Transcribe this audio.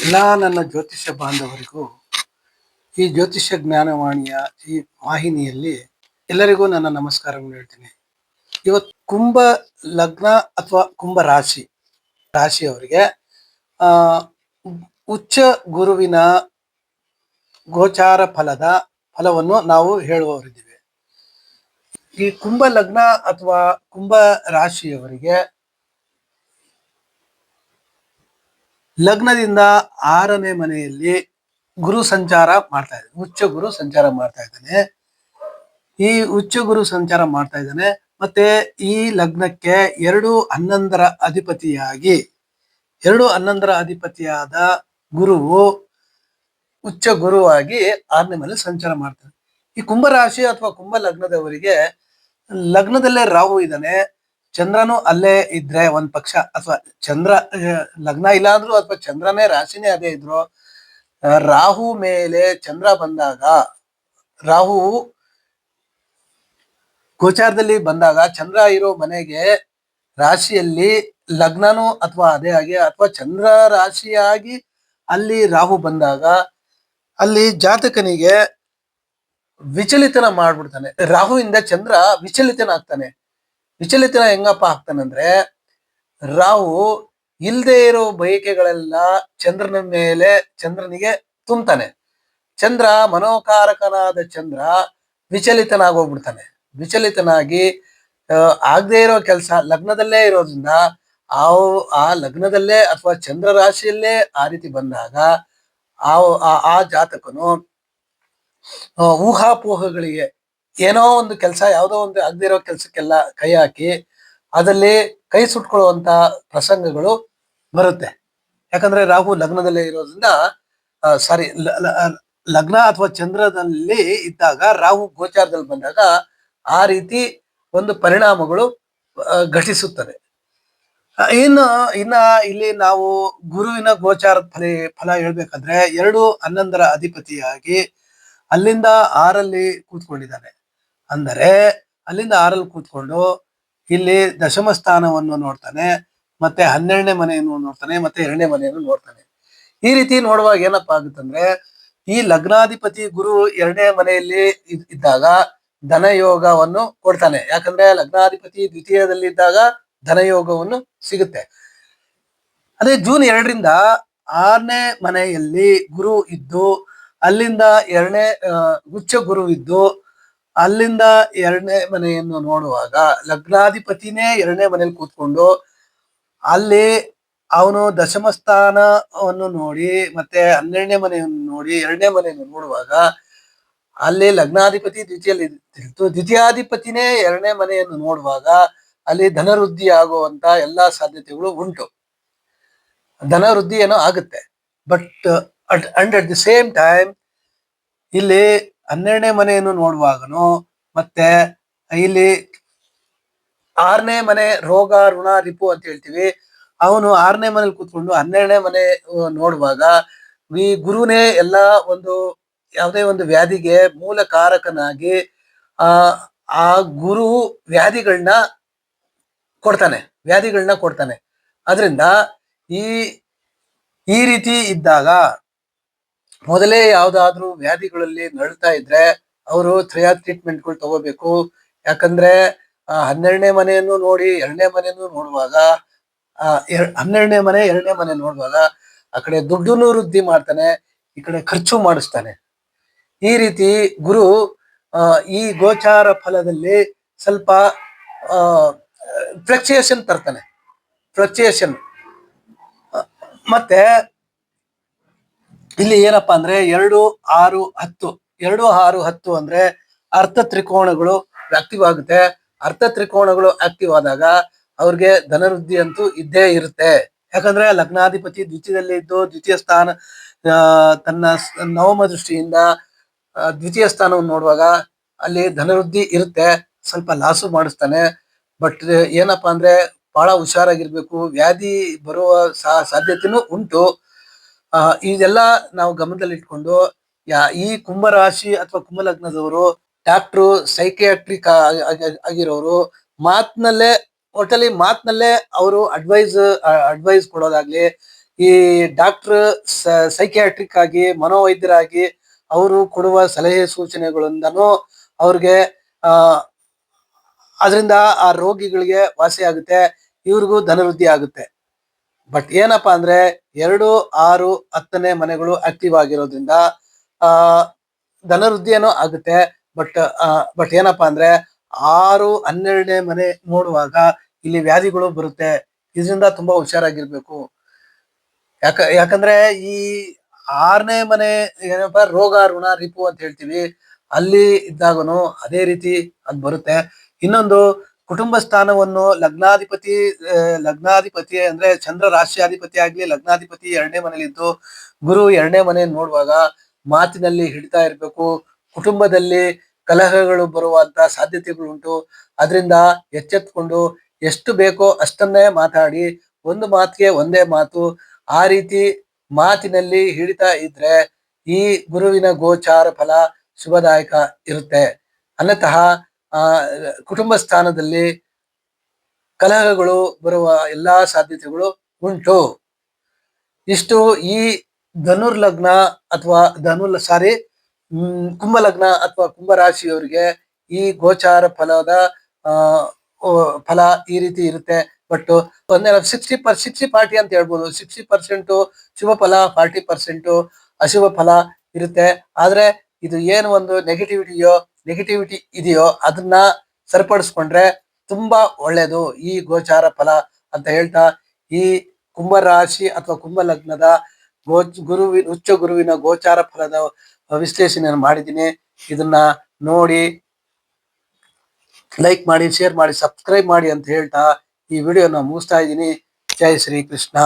ಎಲ್ಲ ನನ್ನ ಜ್ಯೋತಿಷ್ಯ ಬಾಂಧವರಿಗೂ ಈ ಜ್ಯೋತಿಷ್ಯ ಜ್ಞಾನವಾಣಿಯ ಈ ವಾಹಿನಿಯಲ್ಲಿ ಎಲ್ಲರಿಗೂ ನನ್ನ ನಮಸ್ಕಾರಗಳು ಹೇಳ್ತೀನಿ. ಇವತ್ತು ಕುಂಭ ಲಗ್ನ ಅಥವಾ ಕುಂಭ ರಾಶಿಯವರಿಗೆ ಆ ಉಚ್ಚ ಗುರುವಿನ ಗೋಚಾರ ಫಲವನ್ನು ನಾವು ಹೇಳುವವರಿದ್ದೀವಿ. ಈ ಕುಂಭ ಲಗ್ನ ಅಥವಾ ಕುಂಭ ರಾಶಿಯವರಿಗೆ ಲಗ್ನದಿಂದ 6ನೇ ಮನೆಯಲ್ಲಿ ಗುರು ಸಂಚಾರ ಮಾಡ್ತಾ ಇದ್ದಾನೆ. ಉಚ್ಚ ಗುರು ಸಂಚಾರ ಮಾಡ್ತಾ ಇದ್ದಾನೆ. ಈ ಉಚ್ಚ ಗುರು ಸಂಚಾರ ಮಾಡ್ತಾ ಇದ್ದಾನೆ. ಮತ್ತೆ ಈ ಲಗ್ನಕ್ಕೆ 2 ಅಧಿಪತಿಯಾದ ಗುರುವು ಉಚ್ಚ ಗುರುವಾಗಿ 6ನೇ ಮನೆ ಸಂಚಾರ ಮಾಡ್ತಾನೆ. ಈ ಕುಂಭರಾಶಿ ಅಥವಾ ಕುಂಭ ಲಗ್ನದವರಿಗೆ ಲಗ್ನದಲ್ಲೇ ರಾಹು ಇದ್ದಾನೆ. ಚಂದ್ರನು ಅಲ್ಲೇ ಇದ್ರೆ ಒಂದ್ ಪಕ್ಷ, ಅಥವಾ ಚಂದ್ರ ಲಗ್ನ ಇಲ್ಲ ಅಂದ್ರು ಅಥವಾ ಚಂದ್ರನೇ ರಾಶಿನೇ ಅದೇ ಇದ್ರು, ರಾಹು ಮೇಲೆ ಚಂದ್ರ ಬಂದಾಗ, ರಾಹು ಗೋಚಾರದಲ್ಲಿ ಬಂದಾಗ, ಚಂದ್ರ ಇರೋ ಮನೆಗೆ ರಾಶಿಯಲ್ಲಿ ಲಗ್ನನೂ ಅಥವಾ ಅದೇ ಆಗಿ ಅಥವಾ ಚಂದ್ರ ರಾಶಿಯಾಗಿ ಅಲ್ಲಿ ರಾಹು ಬಂದಾಗ ಅಲ್ಲಿ ಜಾತಕನಿಗೆ ವಿಚಲಿತನ ಮಾಡ್ಬಿಡ್ತಾನೆ. ರಾಹುವಿಂದ ಚಂದ್ರ ವಿಚಲಿತನಾಗ್ತಾನೆ. ವಿಚಲಿತನ ಹೆಂಗಪ್ಪ ಆಗ್ತಾನಂದ್ರೆ, ರಾಹು ಇಲ್ದೇ ಇರೋ ಬಯಕೆಗಳೆಲ್ಲ ಚಂದ್ರನಿಗೆ ತುಂಬ್ತಾನೆ. ಚಂದ್ರ ಮನೋಕಾರಕನಾದ ಚಂದ್ರ ವಿಚಲಿತನಾಗೋಗ್ಬಿಡ್ತಾನೆ. ವಿಚಲಿತನಾಗಿ ಆಗದೆ ಇರೋ ಕೆಲಸ ಲಗ್ನದಲ್ಲೇ ಇರೋದ್ರಿಂದ ಆ ಲಗ್ನದಲ್ಲೇ ಅಥವಾ ಚಂದ್ರ ರಾಶಿಯಲ್ಲೇ ಆ ರೀತಿ ಬಂದಾಗ ಆ ಜಾತಕನು ಊಹಾಪೋಹಗಳಿಗೆ, ಏನೋ ಒಂದು ಕೆಲಸ, ಯಾವುದೋ ಒಂದು ಆಗದೆ ಇರೋ ಕೆಲಸಕ್ಕೆಲ್ಲ ಕೈ ಹಾಕಿ ಅದಲ್ಲಿ ಕೈ ಸುಟ್ಕೊಳ್ಳುವಂತ ಪ್ರಸಂಗಗಳು ಬರುತ್ತೆ. ಯಾಕಂದ್ರೆ ರಾಹು ಲಗ್ನದಲ್ಲೇ ಇರೋದ್ರಿಂದ, ಲಗ್ನ ಅಥವಾ ಚಂದ್ರದಲ್ಲಿ ಇದ್ದಾಗ ರಾಹು ಗೋಚಾರದಲ್ಲಿ ಬಂದಾಗ ಆ ರೀತಿ ಒಂದು ಪರಿಣಾಮಗಳು ಘಟಿಸುತ್ತದೆ. ಇನ್ನ ಇಲ್ಲಿ ನಾವು ಗುರುವಿನ ಗೋಚಾರದ ಫಲ ಹೇಳ್ಬೇಕಂದ್ರೆ 2 ಅಧಿಪತಿಯಾಗಿ ಅಲ್ಲಿಂದ 6ರಲ್ಲಿ ಕೂತ್ಕೊಂಡಿದ್ದಾನೆ. ಅಂದರೆ ಅಲ್ಲಿಂದ 6ರಲ್ಲಿ ಕೂತ್ಕೊಂಡು ಇಲ್ಲಿ ದಶಮ ಸ್ಥಾನವನ್ನು ನೋಡ್ತಾನೆ, ಮತ್ತೆ 12ನೇ ಮನೆಯನ್ನು ನೋಡ್ತಾನೆ, ಮತ್ತೆ 2ನೇ ಮನೆಯನ್ನು ನೋಡ್ತಾನೆ. ಈ ರೀತಿ ನೋಡುವಾಗ ಏನಪ್ಪಾ ಆಗುತ್ತಂದ್ರೆ, ಈ ಲಗ್ನಾಧಿಪತಿ ಗುರು 2ನೇ ಮನೆಯಲ್ಲಿ ಇದ್ದಾಗ ಧನಯೋಗವನ್ನು ಕೊಡ್ತಾನೆ. ಯಾಕಂದ್ರೆ ಲಗ್ನಾಧಿಪತಿ ದ್ವಿತೀಯದಲ್ಲಿ ಇದ್ದಾಗ ಧನಯೋಗವನ್ನು ಸಿಗುತ್ತೆ. ಅದೇ ಜೂನ್ 2ರಿಂದ 6ನೇ ಮನೆಯಲ್ಲಿ ಗುರು ಇದ್ದು, ಅಲ್ಲಿಂದ ಉಚ್ಚ ಗುರು ಇದ್ದು ಅಲ್ಲಿಂದ 2ನೇ ಮನೆಯನ್ನು ನೋಡುವಾಗ ಲಗ್ನಾಧಿಪತಿನೇ 2ನೇ ಮನೆಯಲ್ಲಿ ಕೂತ್ಕೊಂಡು ಅಲ್ಲಿ ಅವನು ದಶಮ ಸ್ಥಾನವನ್ನು ನೋಡಿ, ಮತ್ತೆ 12ನೇ ಮನೆಯನ್ನು ನೋಡಿ 2ನೇ ಮನೆಯನ್ನು ನೋಡುವಾಗ ಅಲ್ಲಿ ಲಗ್ನಾಧಿಪತಿ ದ್ವಿತೀಯಾಧಿಪತಿನೇ 2ನೇ ಮನೆಯನ್ನು ನೋಡುವಾಗ ಅಲ್ಲಿ ಧನವೃದ್ಧಿ ಆಗುವಂತ ಎಲ್ಲಾ ಸಾಧ್ಯತೆಗಳು ಉಂಟು. ಧನವೃದ್ಧಿ ಏನೋ ಆಗುತ್ತೆ. But at the same time ಇಲ್ಲಿ 12ನೇ ಮನೆಯನ್ನು ನೋಡುವಾಗನು, ಮತ್ತೆ ಇಲ್ಲಿ 6ನೇ ಮನೆ ರೋಗ ಋಣ ರಿಪು ಅಂತ ಹೇಳ್ತೀವಿ, ಅವನು 6ನೇ ಮನೇಲಿ ಕೂತ್ಕೊಂಡು 12ನೇ ಮನೆ ನೋಡುವಾಗ ಈ ಗುರುನೇ ಎಲ್ಲ ಒಂದು ಯಾವುದೇ ಒಂದು ವ್ಯಾಧಿಗೆ ಮೂಲ ಕಾರಕನಾಗಿ ಆ ಗುರು ವ್ಯಾಧಿಗಳನ್ನ ಕೊಡ್ತಾನೆ. ಅದರಿಂದ ಈ ರೀತಿ ಇದ್ದಾಗ ಮೊದಲೇ ಯಾವ್ದಾದ್ರು ವ್ಯಾಧಿಗಳಲ್ಲಿ ನರಳ್ತಾ ಇದ್ರೆ ಅವರು ಟ್ರೀಟ್ಮೆಂಟ್ಗಳು ತಗೋಬೇಕು. ಯಾಕಂದ್ರೆ 12ನೇ ಮನೆಯನ್ನು ನೋಡಿ 2ನೇ ಮನೆಯನ್ನು ನೋಡುವಾಗ, 12ನೇ ಮನೆ 2ನೇ ಮನೆ ನೋಡುವಾಗ ಆ ಕಡೆ ದುಡ್ಡನ್ನು ವೃದ್ಧಿ ಮಾಡ್ತಾನೆ, ಈ ಕಡೆ ಖರ್ಚು ಮಾಡಿಸ್ತಾನೆ. ಈ ರೀತಿ ಗುರು ಈ ಗೋಚಾರ ಫಲದಲ್ಲಿ ಸ್ವಲ್ಪ ಫ್ಲಕ್ಚುಯೇಷನ್ ತರ್ತಾನೆ. ಮತ್ತೆ ಇಲ್ಲಿ ಏನಪ್ಪಾ ಅಂದ್ರೆ 2, 6, 10 ಅಂದ್ರೆ ಅರ್ಥ ತ್ರಿಕೋಣಗಳು ಆಕ್ಟಿವ್ ಆಗುತ್ತೆ. ಅರ್ಥ ತ್ರಿಕೋಣಗಳು ಆಕ್ಟಿವ್ ಆದಾಗ ಅವ್ರಿಗೆ ಧನವೃದ್ಧಿ ಅಂತೂ ಇದ್ದೇ ಇರುತ್ತೆ. ಯಾಕಂದ್ರೆ ಲಗ್ನಾಧಿಪತಿ ದ್ವಿತೀಯದಲ್ಲಿ ಇದ್ದು ದ್ವಿತೀಯ ಸ್ಥಾನ ತನ್ನ ನವಮ ದೃಷ್ಟಿಯಿಂದ ದ್ವಿತೀಯ ಸ್ಥಾನವನ್ನು ನೋಡುವಾಗ ಅಲ್ಲಿ ಧನವೃದ್ಧಿ ಇರುತ್ತೆ. ಸ್ವಲ್ಪ ಲಾಸು ಮಾಡಿಸ್ತಾನೆ. ಬಟ್ ಏನಪ್ಪಾ ಅಂದ್ರೆ ಬಹಳ ಹುಷಾರಾಗಿರ್ಬೇಕು. ವ್ಯಾಧಿ ಬರುವ ಸಾಧ್ಯತೆನೂ ಉಂಟು. ಇದೆಲ್ಲ ನಾವು ಗಮನದಲ್ಲಿ ಇಟ್ಕೊಂಡು ಈ ಕುಂಭರಾಶಿ ಅಥವಾ ಕುಂಭ ಲಗ್ನದವರು ಡಾಕ್ಟ್ರು, ಸೈಕಿಯಾಟ್ರಿಕ್ ಆಗಿರೋರು ಮಾತಿನಲ್ಲೇ ಅವರು ಅಡ್ವೈಸ್ ಕೊಡೋದಾಗ್ಲಿ, ಈ ಡಾಕ್ಟರ್ ಸೈಕಿಯಾಟ್ರಿಕ್ ಆಗಿ ಮನೋವೈದ್ಯರಾಗಿ ಅವರು ಕೊಡುವ ಸಲಹೆ ಸೂಚನೆಗಳಿಂದನೂ ಅವ್ರಿಗೆ ಆ ಅದರಿಂದ ಆ ರೋಗಿಗಳಿಗೆ ವಾಸಿ ಆಗುತ್ತೆ, ಇವ್ರಿಗೂ ಧನವೃದ್ಧಿ ಆಗುತ್ತೆ. ಬಟ್ ಏನಪ್ಪಾ ಅಂದ್ರೆ 2, 6, 10ನೇ ಮನೆಗಳು ಆಕ್ಟಿವ್ ಆಗಿರೋದ್ರಿಂದ ಆ ಧನವೃದ್ಧಿಯೇನೋ ಆಗುತ್ತೆ. ಬಟ್ ಏನಪ್ಪಾ ಅಂದ್ರೆ 6, 12ನೇ ಮನೆ ನೋಡುವಾಗ ಇಲ್ಲಿ ವ್ಯಾಧಿಗಳು ಬರುತ್ತೆ. ಇದರಿಂದ ತುಂಬಾ ಹುಷಾರಾಗಿರ್ಬೇಕು. ಯಾಕಂದ್ರೆ ಈ 6ನೇ ಮನೆ ಏನಪ್ಪಾ ರೋಗ ಋಣ ರಿಪು ಅಂತ ಹೇಳ್ತೀವಿ, ಅಲ್ಲಿ ಇದ್ದಾಗನು ಅದೇ ರೀತಿ ಅದ್ ಬರುತ್ತೆ. ಇನ್ನೊಂದು ಕುಟುಂಬ ಸ್ಥಾನವನ್ನು ಲಗ್ನಾಧಿಪತಿ ಅಂದ್ರೆ ಚಂದ್ರ ರಾಶಿಯಾಧಿಪತಿ ಆಗ್ಲಿ ಲಗ್ನಾಧಿಪತಿ 2ನೇ ಮನೇಲಿದ್ದು ಗುರು 2ನೇ ಮನೆ ನೋಡುವಾಗ ಮಾತಿನಲ್ಲಿ ಹಿಡಿತಾ ಇರ್ಬೇಕು. ಕುಟುಂಬದಲ್ಲಿ ಕಲಹಗಳು ಬರುವಂತ ಸಾಧ್ಯತೆಗಳುಂಟು. ಅದರಿಂದ ಎಚ್ಚೆತ್ಕೊಂಡು ಎಷ್ಟು ಬೇಕೋ ಅಷ್ಟನ್ನೇ ಮಾತಾಡಿ, ಒಂದು ಮಾತಿಗೆ ಒಂದೇ ಮಾತು, ಆ ರೀತಿ ಮಾತಿನಲ್ಲಿ ಹಿಡಿತಾ ಇದ್ರೆ ಈ ಗುರುವಿನ ಗೋಚಾರ ಫಲ ಶುಭದಾಯಕ ಇರುತ್ತೆ. ಅನ್ಯತಃ ಕುಟುಂಬ ಸ್ಥಾನದಲ್ಲಿ ಕಲಹಗಳು ಬರುವ ಎಲ್ಲಾ ಸಾಧ್ಯತೆಗಳು ಉಂಟು. ಇಷ್ಟು ಈ ಧನುರ್ ಲಗ್ನ ಅಥವಾ ಕುಂಭ ಲಗ್ನ ಅಥವಾ ಕುಂಭ ರಾಶಿಯವರಿಗೆ ಈ ಗೋಚಾರ ಫಲದ ಫಲ ಈ ರೀತಿ ಇರುತ್ತೆ. ಬಟ್ 60-40 ಅಂತ ಹೇಳ್ಬೋದು. 60% ಶುಭ ಫಲ, 40% ಅಶುಭ ಫಲ ಇರುತ್ತೆ. ಆದ್ರೆ ಇದು ಏನು ಒಂದು ನೆಗೆಟಿವಿಟಿ ಇದೆಯೋ ಅದನ್ನ ಸರಿಪಡಿಸ್ಕೊಂಡ್ರೆ ತುಂಬಾ ಒಳ್ಳೇದು ಈ ಗೋಚಾರ ಫಲ ಅಂತ ಹೇಳ್ತಾ, ಈ ಕುಂಭ ರಾಶಿ ಅಥವಾ ಕುಂಭ ಲಗ್ನದ ಉಚ್ಚ ಗುರುವಿನ ಗೋಚಾರ ಫಲದ ವಿಶ್ಲೇಷಣೆಯನ್ನು ಮಾಡಿದ್ದೀನಿ. ಇದನ್ನ ನೋಡಿ ಲೈಕ್ ಮಾಡಿ, ಶೇರ್ ಮಾಡಿ, ಸಬ್ಸ್ಕ್ರೈಬ್ ಮಾಡಿ ಅಂತ ಹೇಳ್ತಾ ಈ ವಿಡಿಯೋನ ಮುಗಿಸ್ತಾ ಇದ್ದೀನಿ. ಜೈ ಶ್ರೀ ಕೃಷ್ಣ.